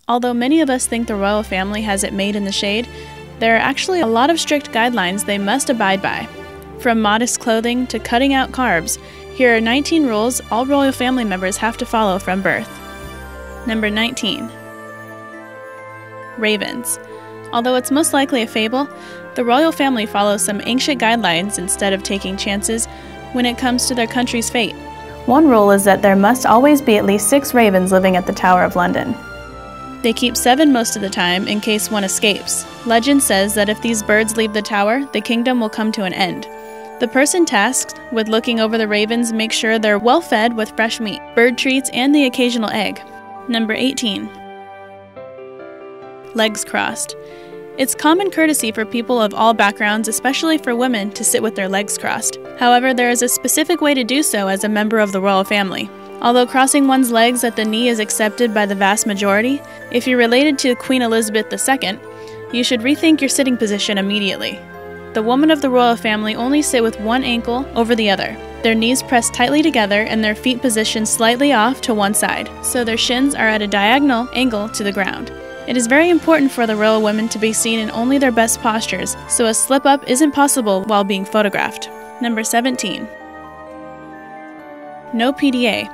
Although many of us think the royal family has it made in the shade, there are actually a lot of strict guidelines they must abide by. From modest clothing to cutting out carbs, here are 19 rules all royal family members have to follow from birth. Number 19. Ravens. Although it's most likely a fable, the royal family follows some ancient guidelines instead of taking chances when it comes to their country's fate. One rule is that there must always be at least 6 ravens living at the Tower of London. They keep 7 most of the time in case one escapes. Legend says that if these birds leave the tower, the kingdom will come to an end. The person tasked with looking over the ravens makes sure they're well fed with fresh meat, bird treats, and the occasional egg. Number 18. Legs crossed. It's common courtesy for people of all backgrounds, especially for women, to sit with their legs crossed. However, there is a specific way to do so as a member of the royal family. Although crossing one's legs at the knee is accepted by the vast majority, if you're related to Queen Elizabeth II, you should rethink your sitting position immediately. The women of the royal family only sit with one ankle over the other, their knees pressed tightly together and their feet positioned slightly off to one side, so their shins are at a diagonal angle to the ground. It is very important for the royal women to be seen in only their best postures, so a slip-up isn't possible while being photographed. Number 17. No PDA.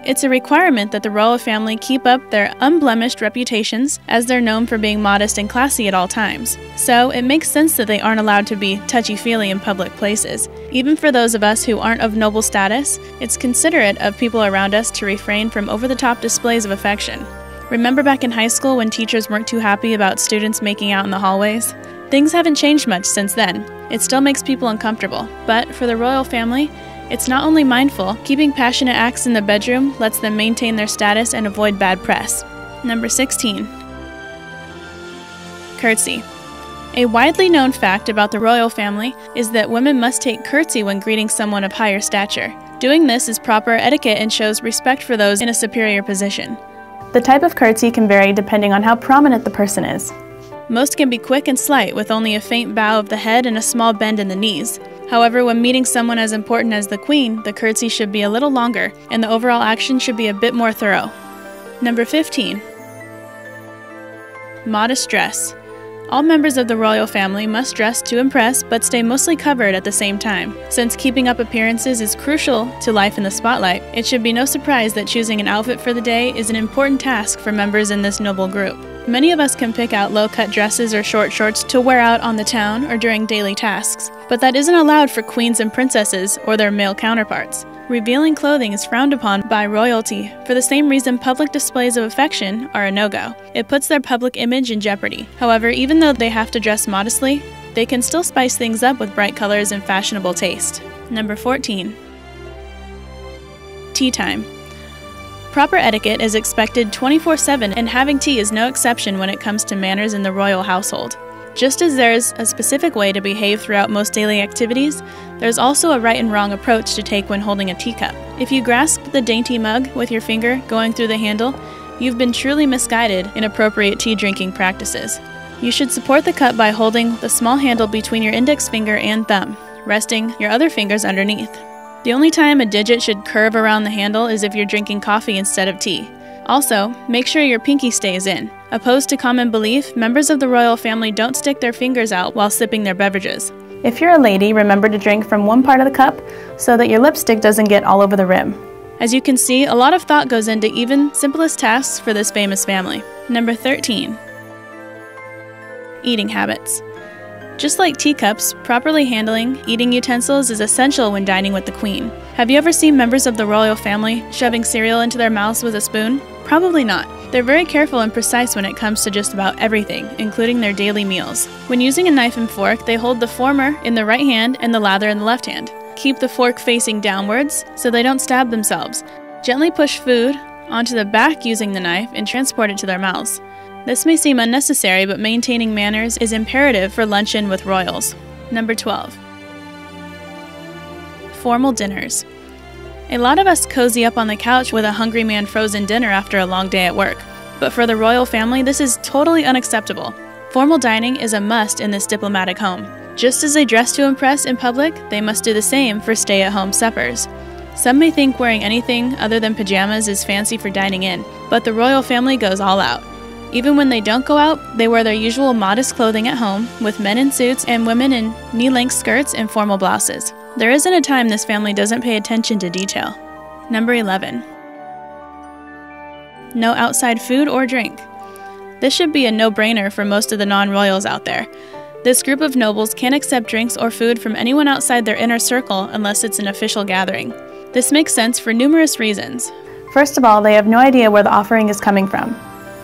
It's a requirement that the royal family keep up their unblemished reputations, as they're known for being modest and classy at all times. So it makes sense that they aren't allowed to be touchy-feely in public places. Even for those of us who aren't of noble status, it's considerate of people around us to refrain from over-the-top displays of affection. Remember back in high school when teachers weren't too happy about students making out in the hallways? Things haven't changed much since then. It still makes people uncomfortable, but for the royal family, it's not only mindful, keeping passionate acts in the bedroom lets them maintain their status and avoid bad press. Number 16. Curtsy. A widely known fact about the royal family is that women must take curtsy when greeting someone of higher stature. Doing this is proper etiquette and shows respect for those in a superior position. The type of curtsy can vary depending on how prominent the person is. Most can be quick and slight, with only a faint bow of the head and a small bend in the knees. However, when meeting someone as important as the Queen, the curtsy should be a little longer, and the overall action should be a bit more thorough. Number 15. Modest dress. All members of the royal family must dress to impress, but stay mostly covered at the same time. Since keeping up appearances is crucial to life in the spotlight, it should be no surprise that choosing an outfit for the day is an important task for members in this noble group. Many of us can pick out low-cut dresses or short shorts to wear out on the town or during daily tasks, but that isn't allowed for queens and princesses or their male counterparts. Revealing clothing is frowned upon by royalty for the same reason public displays of affection are a no-go. It puts their public image in jeopardy. However, even though they have to dress modestly, they can still spice things up with bright colors and fashionable taste. Number 14. Tea time. Proper etiquette is expected 24/7, and having tea is no exception when it comes to manners in the royal household. Just as there's a specific way to behave throughout most daily activities, there's also a right and wrong approach to take when holding a teacup. If you grasp the dainty mug with your finger going through the handle, you've been truly misguided in appropriate tea drinking practices. You should support the cup by holding the small handle between your index finger and thumb, resting your other fingers underneath. The only time a digit should curve around the handle is if you're drinking coffee instead of tea. Also, make sure your pinky stays in. Opposed to common belief, members of the royal family don't stick their fingers out while sipping their beverages. If you're a lady, remember to drink from one part of the cup so that your lipstick doesn't get all over the rim. As you can see, a lot of thought goes into even simplest tasks for this famous family. Number 13. Eating habits. Just like teacups, properly handling eating utensils is essential when dining with the Queen. Have you ever seen members of the royal family shoving cereal into their mouths with a spoon? Probably not. They're very careful and precise when it comes to just about everything, including their daily meals. When using a knife and fork, they hold the former in the right hand and the lather in the left hand. Keep the fork facing downwards so they don't stab themselves. Gently push food onto the back using the knife and transport it to their mouths. This may seem unnecessary, but maintaining manners is imperative for luncheon with royals. Number 12. Formal dinners. A lot of us cozy up on the couch with a hungry man frozen dinner after a long day at work. But for the royal family, this is totally unacceptable. Formal dining is a must in this diplomatic home. Just as they dress to impress in public, they must do the same for stay-at-home suppers. Some may think wearing anything other than pajamas is fancy for dining in, but the royal family goes all out. Even when they don't go out, they wear their usual modest clothing at home, with men in suits and women in knee-length skirts and formal blouses. There isn't a time this family doesn't pay attention to detail. Number 11. No outside food or drink. This should be a no-brainer for most of the non-royals out there. This group of nobles can't accept drinks or food from anyone outside their inner circle unless it's an official gathering. This makes sense for numerous reasons. First of all, they have no idea where the offering is coming from.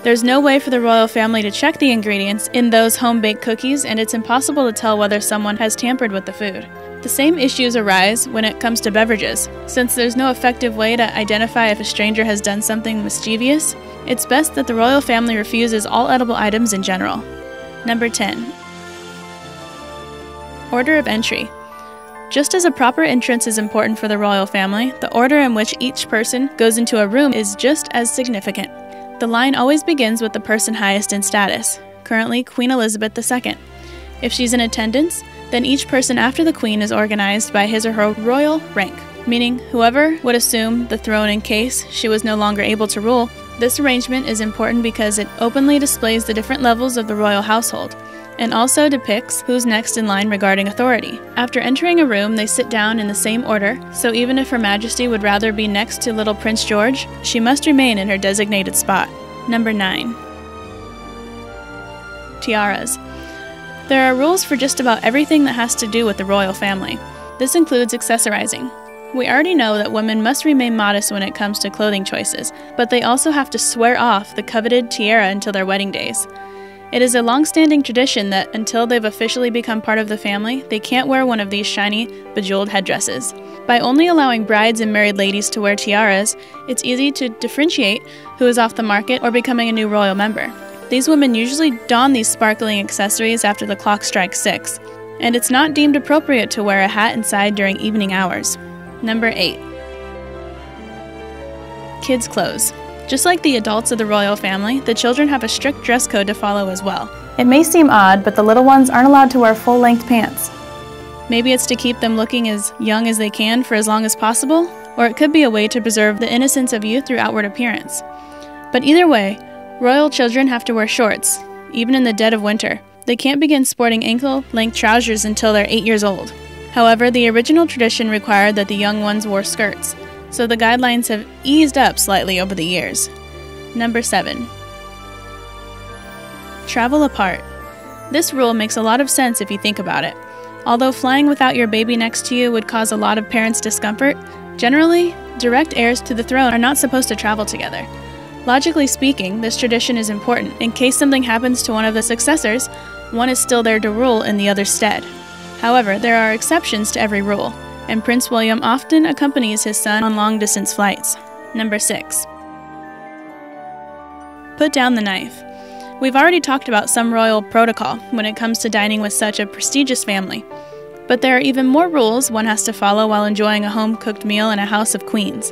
There's no way for the royal family to check the ingredients in those home-baked cookies, and it's impossible to tell whether someone has tampered with the food. The same issues arise when it comes to beverages. Since there's no effective way to identify if a stranger has done something mischievous, it's best that the royal family refuses all edible items in general. Number 10. Order of entry. Just as a proper entrance is important for the royal family, the order in which each person goes into a room is just as significant. The line always begins with the person highest in status, currently Queen Elizabeth II. If she's in attendance, then each person after the Queen is organized by his or her royal rank, meaning whoever would assume the throne in case she was no longer able to rule. This arrangement is important because it openly displays the different levels of the royal household, and also depicts who's next in line regarding authority. After entering a room, they sit down in the same order, so even if Her Majesty would rather be next to little Prince George, she must remain in her designated spot. Number 9. Tiaras. There are rules for just about everything that has to do with the royal family. This includes accessorizing. We already know that women must remain modest when it comes to clothing choices, but they also have to swear off the coveted tiara until their wedding days. It is a long-standing tradition that until they've officially become part of the family, they can't wear one of these shiny, bejeweled headdresses. By only allowing brides and married ladies to wear tiaras, it's easy to differentiate who is off the market or becoming a new royal member. These women usually don these sparkling accessories after the clock strikes 6, and it's not deemed appropriate to wear a hat inside during evening hours. Number 8. Kids' clothes. Just like the adults of the royal family, the children have a strict dress code to follow as well. It may seem odd, but the little ones aren't allowed to wear full-length pants. Maybe it's to keep them looking as young as they can for as long as possible, or it could be a way to preserve the innocence of youth through outward appearance. But either way, royal children have to wear shorts, even in the dead of winter. They can't begin sporting ankle-length trousers until they're 8 years old. However, the original tradition required that the young ones wore skirts, so the guidelines have eased up slightly over the years. Number 7. Travel apart. This rule makes a lot of sense if you think about it. Although flying without your baby next to you would cause a lot of parents' discomfort, generally, direct heirs to the throne are not supposed to travel together. Logically speaking, this tradition is important. In case something happens to one of the successors, one is still there to rule in the other's stead. However, there are exceptions to every rule, and Prince William often accompanies his son on long-distance flights. Number 6. Put down the knife. We've already talked about some royal protocol when it comes to dining with such a prestigious family, but there are even more rules one has to follow while enjoying a home-cooked meal in a house of queens.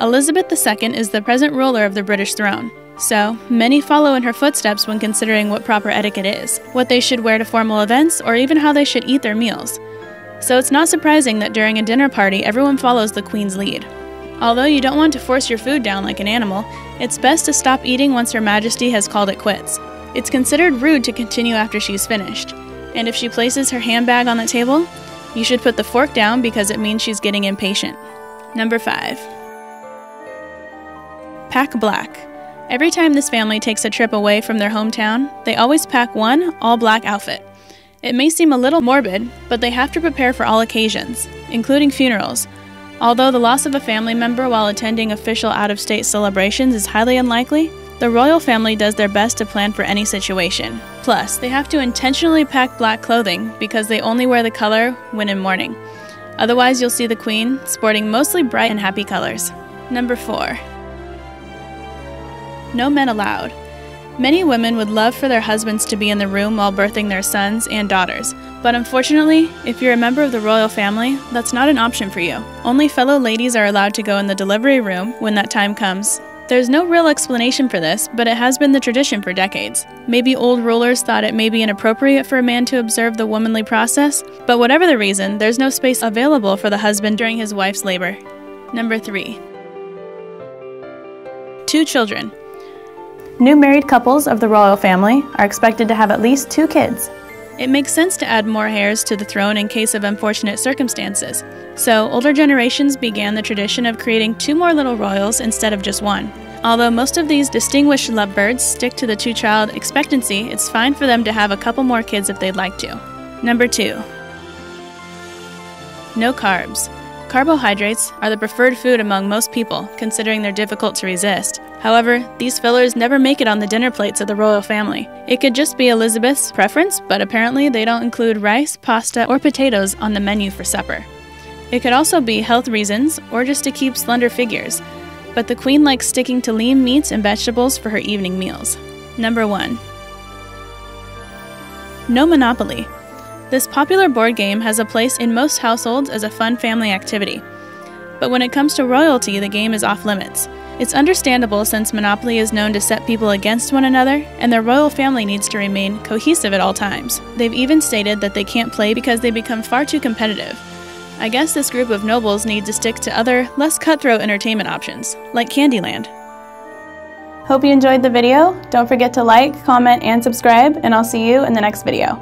Elizabeth II is the present ruler of the British throne, so many follow in her footsteps when considering what proper etiquette is, what they should wear to formal events, or even how they should eat their meals. So it's not surprising that during a dinner party, everyone follows the Queen's lead. Although you don't want to force your food down like an animal, it's best to stop eating once Her Majesty has called it quits. It's considered rude to continue after she's finished, and if she places her handbag on the table, you should put the fork down because it means she's getting impatient. Number 5. Pack black. Every time this family takes a trip away from their hometown, they always pack one all-black outfit. It may seem a little morbid, but they have to prepare for all occasions, including funerals. Although the loss of a family member while attending official out-of-state celebrations is highly unlikely, the royal family does their best to plan for any situation. Plus, they have to intentionally pack black clothing because they only wear the color when in mourning. Otherwise, you'll see the Queen sporting mostly bright and happy colors. Number 4. No men allowed. Many women would love for their husbands to be in the room while birthing their sons and daughters, but unfortunately, if you're a member of the royal family, that's not an option for you. Only fellow ladies are allowed to go in the delivery room when that time comes. There's no real explanation for this, but it has been the tradition for decades. Maybe old rulers thought it may be inappropriate for a man to observe the womanly process, but whatever the reason, there's no space available for the husband during his wife's labor. Number 3. 2 children. New married couples of the royal family are expected to have at least 2 kids. It makes sense to add more heirs to the throne in case of unfortunate circumstances, so older generations began the tradition of creating 2 more little royals instead of just 1. Although most of these distinguished lovebirds stick to the 2-child expectancy, it's fine for them to have a couple more kids if they'd like to. Number 2. No carbs. Carbohydrates are the preferred food among most people, considering they're difficult to resist. However, these fillers never make it on the dinner plates of the royal family. It could just be Elizabeth's preference, but apparently they don't include rice, pasta, or potatoes on the menu for supper. It could also be health reasons, or just to keep slender figures, but the Queen likes sticking to lean meats and vegetables for her evening meals. Number 1. No Monopoly. This popular board game has a place in most households as a fun family activity. But when it comes to royalty, the game is off limits. It's understandable since Monopoly is known to set people against one another, and their royal family needs to remain cohesive at all times. They've even stated that they can't play because they become far too competitive. I guess this group of nobles need to stick to other, less cutthroat entertainment options, like Candyland. Hope you enjoyed the video. Don't forget to like, comment, and subscribe, and I'll see you in the next video.